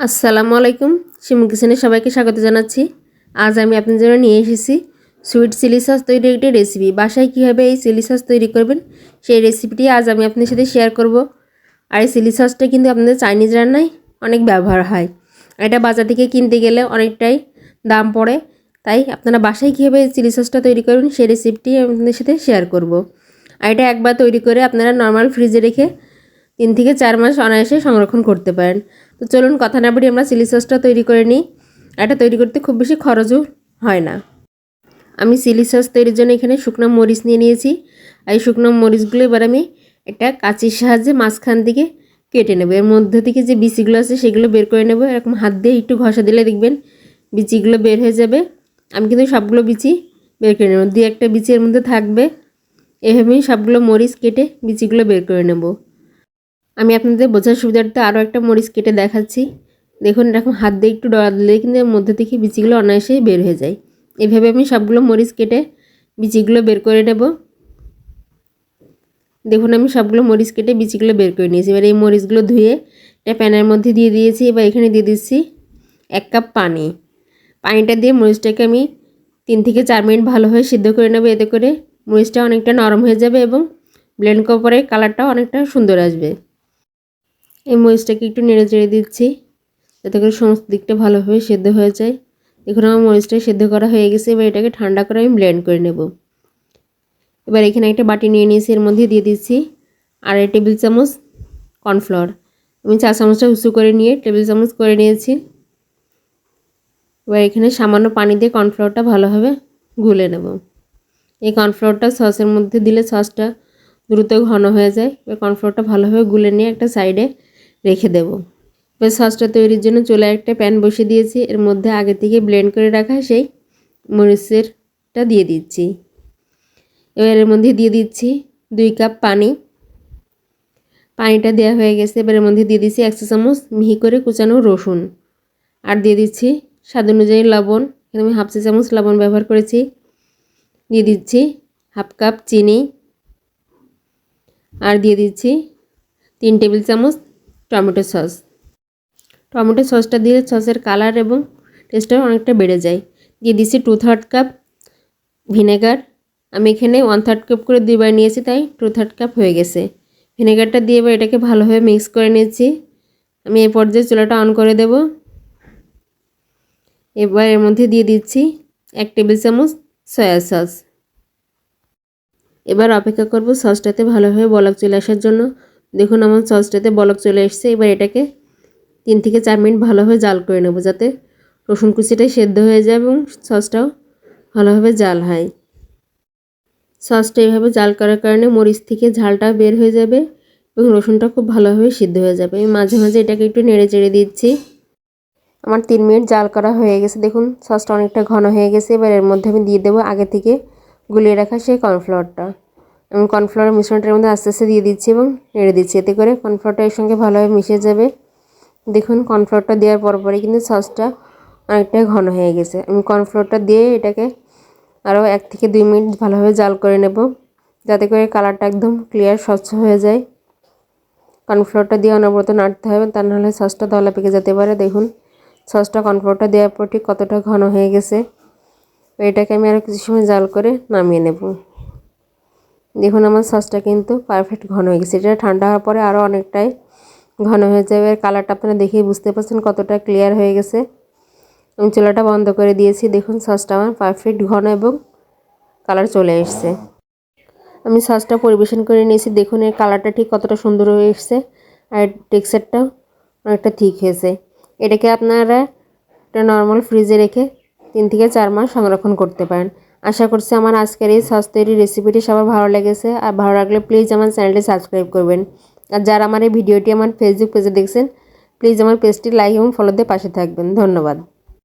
আসসালামু আলাইকুম। শিমু কিচেনে সবাইকে স্বাগত জানাচ্ছি। আজ আমি আপনাদের জন্য নিয়ে এসেছি সুইট চিলি সস তৈরির একটি রেসিপি। বাসায় কীভাবে এই চিলি সস তৈরি করবেন সেই রেসিপিটি আজ আমি আপনাদের সাথে শেয়ার করব। আর এই চিলি সসটা কিন্তু আপনাদের চাইনিজ রান্নায় অনেক ব্যবহার হয়। এটা বাজার থেকে কিনতে গেলে অনেকটাই দাম পড়ে, তাই আপনারা বাসায় কীভাবে এই চিলি সসটা তৈরি করবেন সেই রেসিপিটি আপনাদের সাথে শেয়ার করব। আর এটা একবার তৈরি করে আপনারা নর্মাল ফ্রিজে রেখে 3 থেকে 4 মাস অনায়াসে সংরক্ষণ করতে পারেন। তো চলুন কথা না বাড়িয়ে আমরা চিলি সসটা তৈরি করে নিই। এটা তৈরি করতে খুব বেশি খরচও হয় না। আমি চিলি সস তৈরির জন্য এখানে শুকনো মরিচ নিয়ে নিয়েছি। আর এই শুকনো মরিচগুলো এবার আমি একটা কাঁচির সাহায্যে মাঝখান থেকে কেটে নেব। এর মধ্যে থেকে যে বিচিগুলো আছে সেগুলো বের করে নেব। এরকম হাত দিয়ে একটু ঘষা দিলে দেখবেন বিচিগুলো বের হয়ে যাবে। আমি কিন্তু সবগুলো বিচি বের করে নেব, 2-1টা বিচি এর মধ্যে থাকবে। এভাবেই সবগুলো মরিচ কেটে বিচিগুলো বের করে নেব। আমি আপনাদের বোঝার সুবিধার্থে আরও একটা মরিচ কেটে দেখাচ্ছি। দেখুন এরকম হাত দিয়ে একটু ডলা দিলে কিন্তু এর মধ্যে থেকে বিচিগুলো অনায়াসেই বের হয়ে যায়। এভাবে আমি সবগুলো মরিচ কেটে বিচিগুলো বের করে নেব। দেখুন আমি সবগুলো মরিচ কেটে বিচিগুলো বের করে নিয়েছি। এবার এই মরিচগুলো ধুয়ে একটা প্যানের মধ্যে দিয়ে দিয়েছি। এবার এখানে দিয়ে দিচ্ছি 1 কাপ পানি। পানিটা দিয়ে মরিচটাকে আমি 3 থেকে 4 মিনিট ভালোভাবে সিদ্ধ করে নেব। এতে করে মরিচটা অনেকটা নরম হয়ে যাবে এবং ব্লেন্ড করার পরে কালারটাও অনেকটা সুন্দর আসবে। এই মরিচটাকে একটু নেড়ে চেড়ে দিচ্ছি যাতে করে সমস্ত দিকটা ভালোভাবে সেদ্ধ হয়ে যায়। দেখুন আমার মরিচটা সেদ্ধ করা হয়ে গেছে। এবার এটাকে ঠান্ডা করে আমি ব্লেন্ড করে নেব। এবার এখানে একটা বাটি নিয়ে নিয়েছি, এর মধ্যে দিয়ে দিচ্ছি 2.5 টেবিল চামচ কর্নফ্লাওয়ার। আমি 4 চামচটা উঁচু করে নিয়ে টেবিল চামচ করে নিয়েছি। এবার এখানে সামান্য পানি দিয়ে কর্নফ্লাওয়ারটা ভালোভাবে গুলে নেব। এই কর্নফ্লাওয়ারটা সসের মধ্যে দিলে সসটা দ্রুত ঘন হয়ে যায়। এবার কর্নফ্লাওয়ারটা ভালোভাবে গুলে নিয়ে একটা সাইডে রেখে দেব। এবার সসটা তৈরির জন্য চুলায় একটা প্যান বসিয়ে দিয়েছি। এর মধ্যে আগে থেকে ব্লেন্ড করে রাখা সেই মরিচেরটা দিয়ে দিচ্ছি। এবার এর মধ্যে দিয়ে দিচ্ছি 2 কাপ পানি। পানিটা দেওয়া হয়ে গেছে। এবার এর মধ্যে দিয়ে দিচ্ছি 1 চা চামচ মিহি করে কুচানো রসুন। আর দিয়ে দিচ্ছি স্বাদ অনুযায়ী লবণ। এখানে আমি 1/2 চা চামচ লবণ ব্যবহার করেছি। দিয়ে দিচ্ছি 1/2 কাপ চিনি। আর দিয়ে দিচ্ছি 3 টেবিল চামচ টমেটো সস। টমেটো সসটা দিয়ে সসের কালার এবং টেস্টটা অনেকটা বেড়ে যায়। দিয়ে দিচ্ছি 2/3 কাপ ভিনেগার। আমি এখানে 1/3 কাপ করে 2বার নিয়েছি, তাই 2/3 কাপ হয়ে গেছে। ভিনেগারটা দিয়ে এবার এটাকে ভালোভাবে মিক্স করে নিয়েছি। আমি এই পর্যায়ে চুলাটা অন করে দেব। এবার এর মধ্যে দিয়ে দিচ্ছি 1 টেবিল চামচ সয়া সস। এবার অপেক্ষা করব সসটাতে ভালোভাবে বলক চলে আসার জন্য। দেখুন আমার সসটাতে বলক চলে এসেছে। এবার এটাকে 3 থেকে 4 মিনিট ভালোভাবে জাল করে নেব যাতে রসুন কুচিটাই সেদ্ধ হয়ে যায় এবং সসটাও ভালোভাবে জাল হয়। সসটা এইভাবে জাল করার কারণে মরিচ থেকে ঝালটা বের হয়ে যাবে এবং রসুনটা খুব ভালোভাবে সিদ্ধ হয়ে যাবে। আমি মাঝে মাঝে এটাকে একটু নেড়ে চেড়ে দিচ্ছি। আমার 3 মিনিট জাল করা হয়ে গেছে। দেখুন সসটা অনেকটা ঘন হয়ে গেছে। এবার এর মধ্যে আমি দিয়ে দেবো আগে থেকে গুলিয়ে রাখা সেই কর্নফ্লাওয়ারটা। আমি কর্নফ্লাওয়ারের মিশ্রণটার মধ্যে আস্তে আস্তে দিয়ে দিচ্ছি এবং নেড়ে দিচ্ছি। এতে করে কর্নফ্লাওয়ারটা এর সঙ্গে ভালোভাবে মিশে যাবে। দেখুন কর্নফ্লাওয়ারটা দেওয়ার পরপরই কিন্তু সসটা অনেকটা ঘন হয়ে গেছে। আমি কর্নফ্লাওয়ারটা দিয়ে এটাকে আরও 1 থেকে 2 মিনিট ভালোভাবে জাল করে নেব যাতে করে কালারটা একদম ক্লিয়ার স্বচ্ছ হয়ে যায়। কর্নফ্লাওয়ারটা দিয়ে অনবরত নাড়তে হবে, তা নাহলে সসটা দলা পেকে যেতে পারে। দেখুন সসটা কর্নফ্লাওয়ারটা দেওয়ার পর ঠিক কতটা ঘন হয়ে গেছে। এটাকে আমি আরও কিছু সময় জাল করে নামিয়ে নেব। দেখুন আমার সসটা কিন্তু পারফেক্ট ঘন হয়ে গেছে। এটা ঠান্ডা হওয়ার পরে আরও অনেকটাই ঘন হয়ে যাবে। আর কালারটা আপনারা দেখেই বুঝতে পারছেন কতটা ক্লিয়ার হয়ে গেছে। আমি চুলাটা বন্ধ করে দিয়েছি। দেখুন সসটা আমার পারফেক্ট ঘন এবং কালার চলে এসছে। আমি সসটা পরিবেশন করে নিয়েছি। দেখুন এর কালারটা ঠিক কতটা সুন্দর হয়ে এসছে আর টেক্সচারটাও অনেকটা ঠিক হয়েছে। এটাকে আপনারা একটা নর্মাল ফ্রিজে রেখে 3 থেকে 4 মাস সংরক্ষণ করতে পারেন। আশা করছি আমার আজকের এই সস তৈরির রেসিপিটি সবার ভালো লেগেছে। আর ভালো লাগলে প্লিজ আমার চ্যানেলটি সাবস্ক্রাইব করবেন। আর যারা আমার এই ভিডিওটি আমার ফেসবুক পেজে দেখছেন প্লিজ আমার পেজটি লাইক এবং ফলো দিয়ে পাশে থাকবেন। ধন্যবাদ।